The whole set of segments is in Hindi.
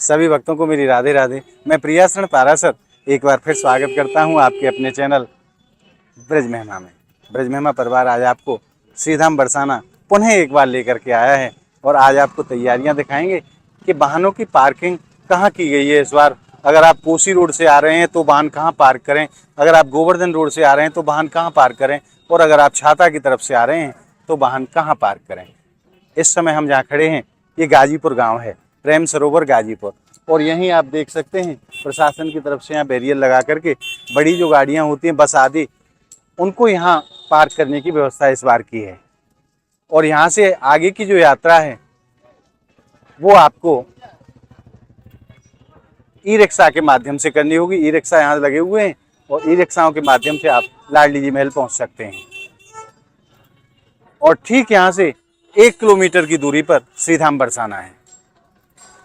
सभी भक्तों को मेरी राधे राधे। मैं प्रियाशरण पाराशर एक बार फिर स्वागत करता हूं आपके अपने चैनल ब्रज महिमा में। ब्रज महिमा परिवार आज आपको श्रीधाम बरसाना पुनः एक बार लेकर के आया है और आज आपको तैयारियां दिखाएंगे कि वाहनों की पार्किंग कहाँ की गई है इस बार। अगर आप कोसी रोड से आ रहे हैं तो वाहन कहाँ पार्क करें, अगर आप गोवर्धन रोड से आ रहे हैं तो वाहन कहाँ पार्क करें, और अगर आप छाता की तरफ से आ रहे हैं तो वाहन कहाँ पार्क करें। इस समय हम जहाँ खड़े हैं ये गाजीपुर गांव है, प्रेम सरोवर गाजीपुर। और यहीं आप देख सकते हैं प्रशासन की तरफ से यहाँ बैरियर लगा करके बड़ी जो गाड़ियाँ होती हैं बस आदि, उनको यहाँ पार्क करने की व्यवस्था इस बार की है। और यहाँ से आगे की जो यात्रा है वो आपको ई रिक्शा के माध्यम से करनी होगी। ई रिक्शा यहाँ लगे हुए हैं और ई रिक्शाओं के माध्यम से आप लाडली जी महल पहुँच सकते हैं। और ठीक यहाँ से 1 किलोमीटर की दूरी पर श्रीधाम बरसाना है।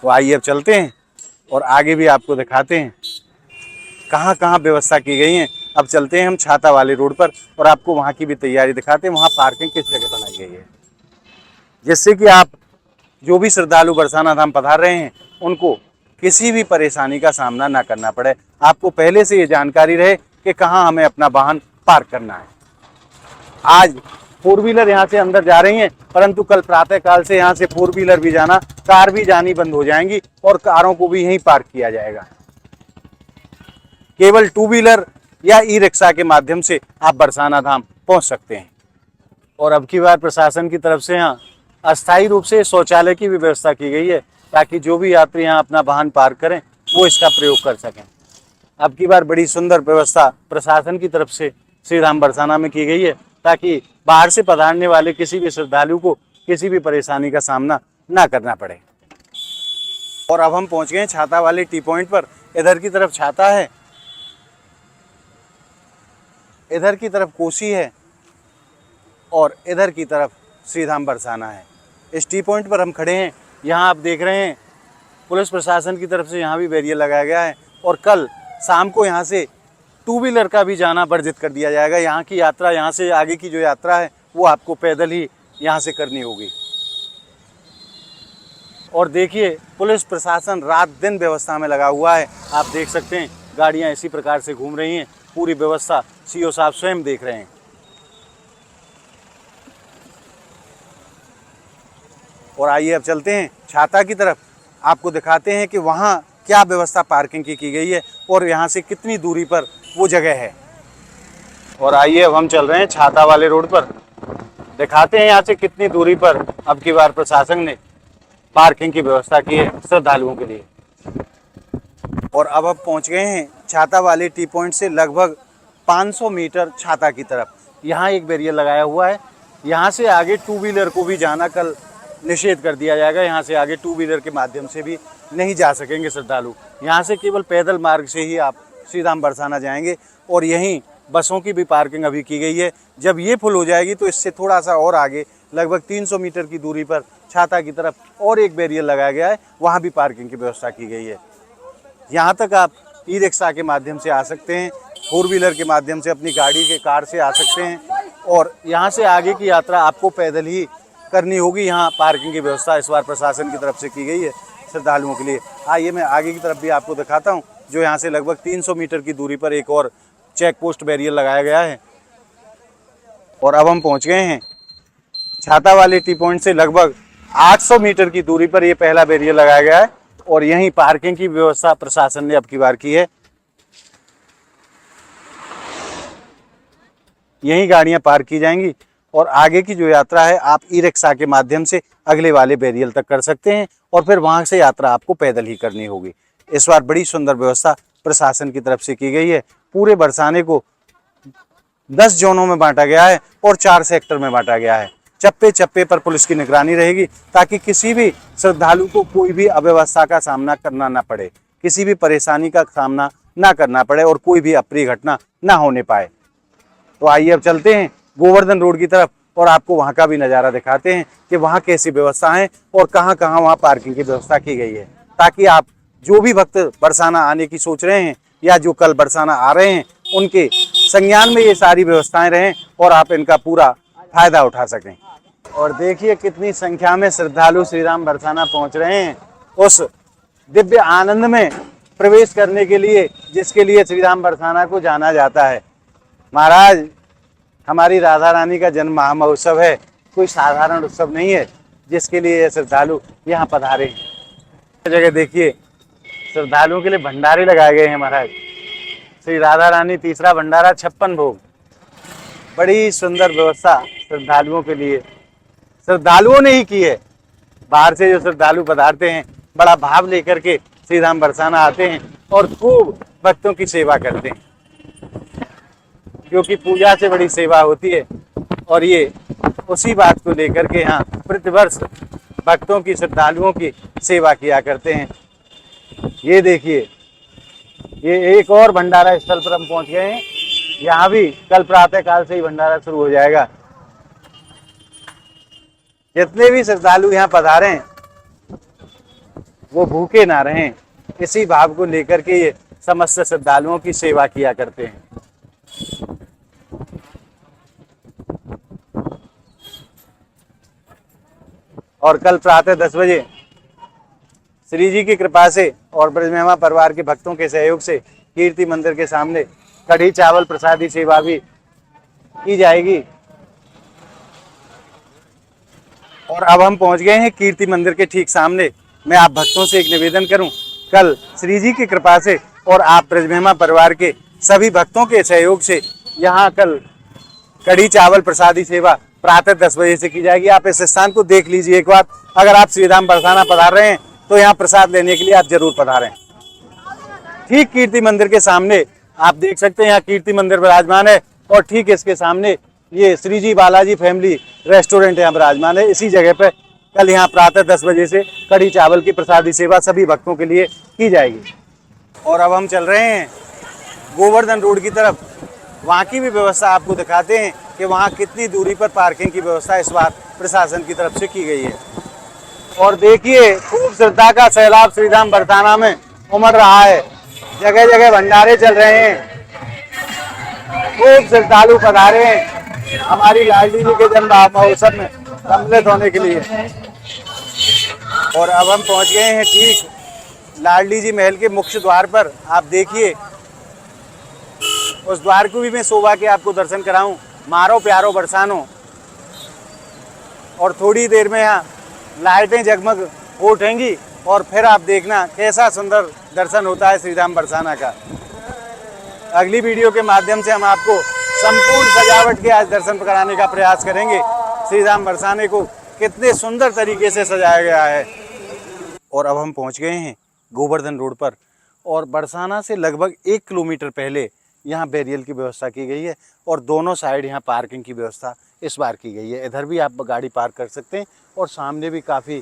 तो आइए अब चलते हैं और आगे भी आपको दिखाते हैं कहाँ कहाँ व्यवस्था की गई है। अब चलते हैं हम छाता वाले रोड पर और आपको वहाँ की भी तैयारी दिखाते हैं, वहाँ पार्किंग किस जगह बनाई गई है, जिससे कि आप जो भी श्रद्धालु बरसाना धाम पधार रहे हैं उनको किसी भी परेशानी का सामना ना करना पड़े। आपको पहले से ये जानकारी रहे कि कहाँ हमें अपना वाहन पार्क करना है। आज 4 व्हीलर यहाँ से अंदर जा रही हैं, परंतु कल प्रातः काल से यहाँ से 4 व्हीलर भी जाना, कार भी जानी बंद हो जाएंगी और कारों को भी यहीं पार्क किया जाएगा। केवल 2 व्हीलर या ई रिक्शा के माध्यम से आप बरसाना धाम पहुँच सकते हैं। और अब की बार प्रशासन की तरफ से यहाँ अस्थायी रूप से शौचालय की भी व्यवस्था की गई है, ताकि जो भी यात्री यहाँ अपना वाहन पार्क करें वो इसका प्रयोग कर सकें। अब की बार बड़ी सुंदर व्यवस्था प्रशासन की तरफ से श्रीधाम बरसाना में की गई है, ताकि बाहर से पधारने वाले किसी भी श्रद्धालु को किसी भी परेशानी का सामना ना करना पड़े। और अब हम पहुंच गए छाता वाले टी पॉइंट पर। इधर की तरफ छाता है, इधर की तरफ कोसी है और इधर की तरफ श्रीधाम बरसाना है। इस टी पॉइंट पर हम खड़े हैं। यहाँ आप देख रहे हैं पुलिस प्रशासन की तरफ से यहाँ भी बैरियर लगाया गया है और कल शाम को यहाँ से 2 व्हीलर का भी जाना वर्जित कर दिया जाएगा। यहाँ की यात्रा, यहाँ से आगे की जो यात्रा है वो आपको पैदल ही यहाँ से करनी होगी। और देखिए पुलिस प्रशासन रात दिन व्यवस्था में लगा हुआ है। आप देख सकते हैं गाड़ियाँ इसी प्रकार से घूम रही हैं, पूरी व्यवस्था सीओ साहब स्वयं देख रहे हैं। और आइए अब चलते हैं छाता की तरफ, आपको दिखाते हैं कि वहाँ क्या व्यवस्था पार्किंग की गई है और यहाँ से कितनी दूरी पर वो जगह है। और आइए अब हम चल रहे हैं छाता वाले रोड पर, दिखाते हैं यहाँ से कितनी दूरी पर अब की बार प्रशासन ने पार्किंग की व्यवस्था की है श्रद्धालुओं के लिए। और अब पहुँच गए हैं छाता वाले टी पॉइंट से लगभग 500 मीटर छाता की तरफ। यहाँ एक बैरियर लगाया हुआ है। यहाँ से आगे 2 व्हीलर को भी जाना कल निषेध कर दिया जाएगा। यहाँ से आगे 2 व्हीलर के माध्यम से भी नहीं जा सकेंगे श्रद्धालु। यहाँ से केवल पैदल मार्ग से ही आप श्रीधाम बरसाना जाएंगे। और यहीं बसों की भी पार्किंग अभी की गई है। जब ये फुल हो जाएगी तो इससे थोड़ा सा और आगे लगभग 300 मीटर की दूरी पर छाता की तरफ और एक बैरियर लगाया गया है, वहाँ भी पार्किंग की व्यवस्था की गई है। यहाँ तक आप ई रिक्शा के माध्यम से आ सकते हैं, 4 व्हीलर के माध्यम से अपनी गाड़ी के कार से आ सकते हैं। और यहाँ से आगे की यात्रा आपको पैदल ही करनी होगी। यहाँ पार्किंग की व्यवस्था इस बार प्रशासन की तरफ से की गई है श्रद्धालुओं के लिए। आइए मैं आगे की तरफ भी आपको दिखाता हूँ, जो यहाँ से लगभग 300 मीटर की दूरी पर एक और चेक पोस्ट बैरियर लगाया गया है। और अब हम पहुँच गए हैं छाता वाले टी पॉइंट से लगभग 800 मीटर की दूरी पर ये पहला बैरियर लगाया गया है और यहीं पार्किंग की व्यवस्था प्रशासन ने अब की बार की है। यहीं गाड़ियां पार्क की जाएंगी और आगे की जो यात्रा है आप ई रिक्शा के माध्यम से अगले वाले बैरियर तक कर सकते हैं और फिर वहां से यात्रा आपको पैदल ही करनी होगी। इस बार बड़ी सुंदर व्यवस्था प्रशासन की तरफ से की गई है। पूरे बरसाने को 10 जोनों में बांटा गया है और 4 सेक्टर में बांटा गया है। चप्पे चप्पे पर पुलिस की निगरानी रहेगी, ताकि किसी भी श्रद्धालु को कोई भी अव्यवस्था का सामना करना ना पड़े, किसी भी परेशानी का सामना ना करना पड़े और कोई भी अप्रिय घटना ना होने पाए। तो आइए अब चलते हैं गोवर्धन रोड की तरफ और आपको वहाँ का भी नज़ारा दिखाते हैं कि वहाँ कैसी व्यवस्था है और कहाँ कहाँ वहाँ पार्किंग की व्यवस्था की गई है, ताकि आप जो भी भक्त बरसाना आने की सोच रहे हैं या जो कल बरसाना आ रहे हैं उनके संज्ञान में ये सारी व्यवस्थाएं रहें और आप इनका पूरा फायदा उठा सकें। और देखिए कितनी संख्या में श्रद्धालु श्रीधाम बरसाना पहुंच रहे हैं। उस दिव्य आनंद में प्रवेश करने के लिए, जिसके लिए श्रीधाम बरसाना को जाना जाता है। महाराज, हमारी राधा रानी का जन्म महामहोत्सव है, कोई साधारण उत्सव नहीं है जिसके लिए ये श्रद्धालु यहाँ पधारे हैं। जगह देखिए, श्रद्धालुओं के लिए भंडारे लगाए गए हैं महाराज। श्री राधा रानी तीसरा भंडारा 56 भोग, बड़ी सुंदर व्यवस्था श्रद्धालुओं के लिए श्रद्धालुओं ने ही की है। बाहर से जो श्रद्धालु पधारते हैं बड़ा भाव लेकर के श्रीधाम बरसाना आते हैं और खूब भक्तों की सेवा करते हैं, क्योंकि पूजा से बड़ी सेवा होती है। और ये उसी बात को लेकर के यहाँ प्रतिवर्ष भक्तों की, श्रद्धालुओं की सेवा किया करते हैं। ये देखिए, ये एक और भंडारा स्थल पर हम पहुंच गए हैं। यहाँ भी कल प्रातः काल से ही भंडारा शुरू हो जाएगा। जितने भी श्रद्धालु यहाँ पधारे हैं वो भूखे ना रहें, इसी भाव को लेकर के ये समस्त श्रद्धालुओं की सेवा किया करते हैं। और कल प्रातः 10 बजे श्री जी की कृपा से और ब्रजमेहमा परिवार के भक्तों के सहयोग से कीर्ति मंदिर के सामने कढ़ी चावल प्रसादी सेवा भी की जाएगी। और अब हम पहुंच गए हैं कीर्ति मंदिर के ठीक सामने। मैं आप भक्तों से एक निवेदन करूं, कल श्री जी की कृपा से और आप ब्रजमेहमा परिवार के सभी भक्तों के सहयोग से यहाँ कल कढ़ी चावल प्रसादी सेवा प्रातः 10 बजे से की जाएगी। आप इस स्थान को देख लीजिए एक बार। अगर आप श्रीधाम बरसाना पधार रहे हैं तो यहाँ प्रसाद लेने के लिए आप जरूर पधारें। ठीक कीर्ति मंदिर के सामने आप देख सकते हैं, यहाँ कीर्ति मंदिर विराजमान है और ठीक इसके सामने ये श्री जी बालाजी फैमिली रेस्टोरेंट यहाँ विराजमान है। इसी जगह पे कल यहाँ प्रातः 10 बजे से कढ़ी चावल की प्रसादी सेवा सभी भक्तों के लिए की जाएगी। और अब हम चल रहे हैं गोवर्धन रोड की तरफ। वहाँ की भी व्यवस्था आपको दिखाते हैं कि वहाँ कितनी दूरी पर पार्किंग की व्यवस्था इस बार प्रशासन की तरफ से की गई है। और देखिए, खूब श्रद्धा का सैलाब श्रीधाम बरसाना में उमड़ रहा है। जगह जगह भंडारे चल रहे हैं, खूब श्रद्धालु पधारे हैं हमारी लाडली जी के जन्म महोत्सव में सम्मिलित होने के लिए। और अब हम पहुंच गए हैं ठीक लाडली जी महल के मुख्य द्वार पर। आप देखिए, उस द्वार को भी मैं शोभा के आपको दर्शन कराऊं। मारो प्यारो बरसानो। और थोड़ी देर में यहाँ लाइटें जगमग हो उठेंगी और फिर आप देखना कैसा सुंदर दर्शन होता है श्रीधाम बरसाना का। अगली वीडियो के माध्यम से हम आपको संपूर्ण सजावट के आज दर्शन कराने का प्रयास करेंगे। श्रीधाम बरसाने को कितने सुंदर तरीके से सजाया गया है। और अब हम पहुंच गए हैं गोवर्धन रोड पर और बरसाना से लगभग 1 किलोमीटर पहले यहाँ बैरियल की व्यवस्था की गई है और दोनों साइड यहाँ पार्किंग की व्यवस्था इस बार की गई है। इधर भी आप गाड़ी पार्क कर सकते हैं और सामने भी काफ़ी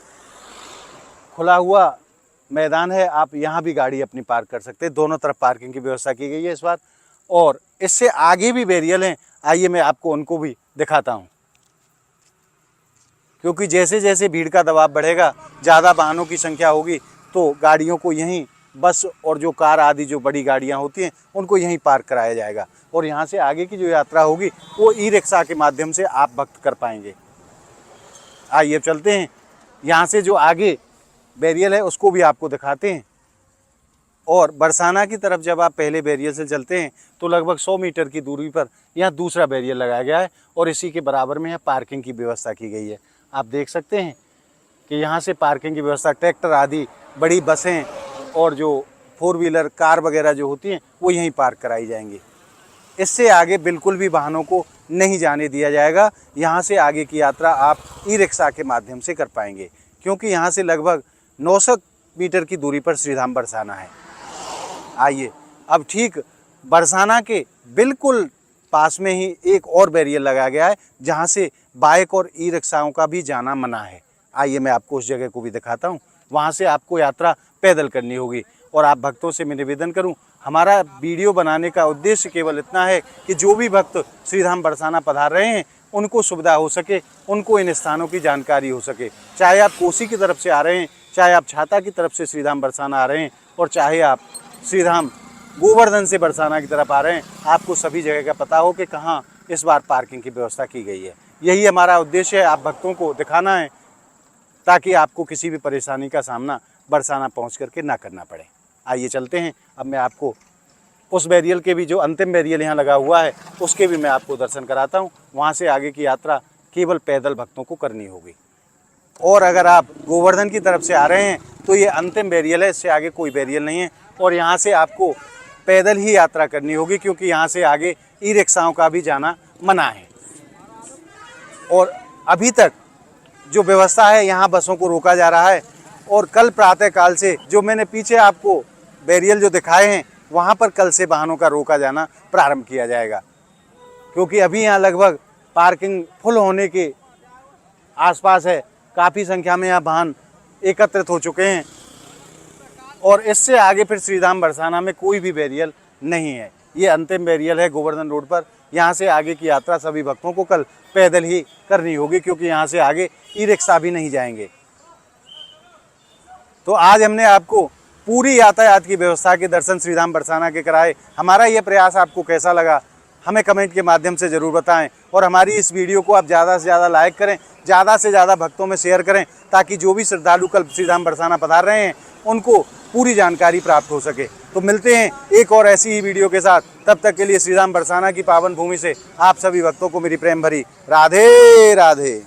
खुला हुआ मैदान है, आप यहाँ भी गाड़ी अपनी पार्क कर सकते हैं। दोनों तरफ पार्किंग की व्यवस्था की गई है इस बार। और इससे आगे भी बैरियल हैं, आइए मैं आपको उनको भी दिखाता हूँ। क्योंकि जैसे जैसे भीड़ का दबाव बढ़ेगा, ज़्यादा वाहनों की संख्या होगी, तो गाड़ियों को यहीं, बस और जो कार आदि जो बड़ी गाड़ियाँ होती हैं उनको यहीं पार्क कराया जाएगा। और यहाँ से आगे की जो यात्रा होगी वो ई रिक्शा के माध्यम से आप भक्त कर पाएंगे। आइए चलते हैं, यहाँ से जो आगे बैरियल है उसको भी आपको दिखाते हैं। और बरसाना की तरफ जब आप पहले बैरियल से चलते हैं तो लगभग 100 मीटर की दूरी पर यहाँ दूसरा बैरियल लगाया गया है और इसी के बराबर में यहाँ पार्किंग की व्यवस्था की गई है। आप देख सकते हैं कि यहाँ से पार्किंग की व्यवस्था, ट्रैक्टर आदि बड़ी बसें और जो 4 व्हीलर कार वगैरह जो होती हैं वो यहीं पार्क कराई जाएंगी। इससे आगे बिल्कुल भी वाहनों को नहीं जाने दिया जाएगा। यहाँ से आगे की यात्रा आप ई रिक्शा के माध्यम से कर पाएंगे, क्योंकि यहाँ से लगभग 900 मीटर की दूरी पर श्रीधाम बरसाना है। आइए, अब ठीक बरसाना के बिल्कुल पास में ही एक और बैरियर लगाया गया है जहाँ से बाइक और ई रिक्शाओं का भी जाना मना है। आइए मैं आपको उस जगह को भी दिखाता हूँ। वहाँ से आपको यात्रा पैदल करनी होगी। और आप भक्तों से मैं निवेदन करूं, हमारा वीडियो बनाने का उद्देश्य केवल इतना है कि जो भी भक्त श्रीधाम बरसाना पधार रहे हैं उनको सुविधा हो सके, उनको इन स्थानों की जानकारी हो सके। चाहे आप कोसी की तरफ से आ रहे हैं, चाहे आप छाता की तरफ से श्रीधाम बरसाना आ रहे हैं और चाहे आप श्रीधाम गोवर्धन से बरसाना की तरफ आ रहे हैं, आपको सभी जगह का पता हो कि कहाँ इस बार पार्किंग की व्यवस्था की गई है। यही हमारा उद्देश्य है, आप भक्तों को दिखाना है ताकि आपको किसी भी परेशानी का सामना बरसाना पहुँच करके ना करना पड़े। आइए चलते हैं। अब मैं आपको उस बैरियल के भी, जो अंतिम बैरियल यहाँ लगा हुआ है, उसके भी मैं आपको दर्शन कराता हूँ। वहाँ से आगे की यात्रा केवल पैदल भक्तों को करनी होगी। और अगर आप गोवर्धन की तरफ से आ रहे हैं तो ये अंतिम बैरियल है, इससे आगे कोई बैरियल नहीं है। और यहाँ से आपको पैदल ही यात्रा करनी होगी, क्योंकि यहाँ से आगे ई रिक्शाओं का भी जाना मना है। और अभी तक जो व्यवस्था है, यहाँ बसों को रोका जा रहा है। और कल प्रातःकाल से जो मैंने पीछे आपको बैरियल जो दिखाए हैं, वहाँ पर कल से वाहनों का रोका जाना प्रारंभ किया जाएगा, क्योंकि अभी यहाँ लगभग पार्किंग फुल होने के आसपास है। काफ़ी संख्या में यहाँ वाहन एकत्रित हो चुके हैं। और इससे आगे फिर श्रीधाम बरसाना में कोई भी बैरियल नहीं है। ये अंतिम बैरियल है गोवर्धन रोड पर। यहाँ से आगे की यात्रा सभी भक्तों को कल पैदल ही करनी होगी, क्योंकि यहाँ से आगे ई रिक्शा भी नहीं जाएंगे। तो आज हमने आपको पूरी यातायात की व्यवस्था के दर्शन श्रीधाम बरसाना के कराए। हमारा ये प्रयास आपको कैसा लगा, हमें कमेंट के माध्यम से ज़रूर बताएं। और हमारी इस वीडियो को आप ज़्यादा से ज़्यादा लाइक करें, ज़्यादा से ज़्यादा भक्तों में शेयर करें, ताकि जो भी श्रद्धालु कल श्रीधाम बरसाना पधार रहे हैं उनको पूरी जानकारी प्राप्त हो सके। तो मिलते हैं एक और ऐसी ही वीडियो के साथ। तब तक के लिए श्रीधाम बरसाना की पावन भूमि से आप सभी भक्तों को मेरी प्रेम भरी राधे राधे।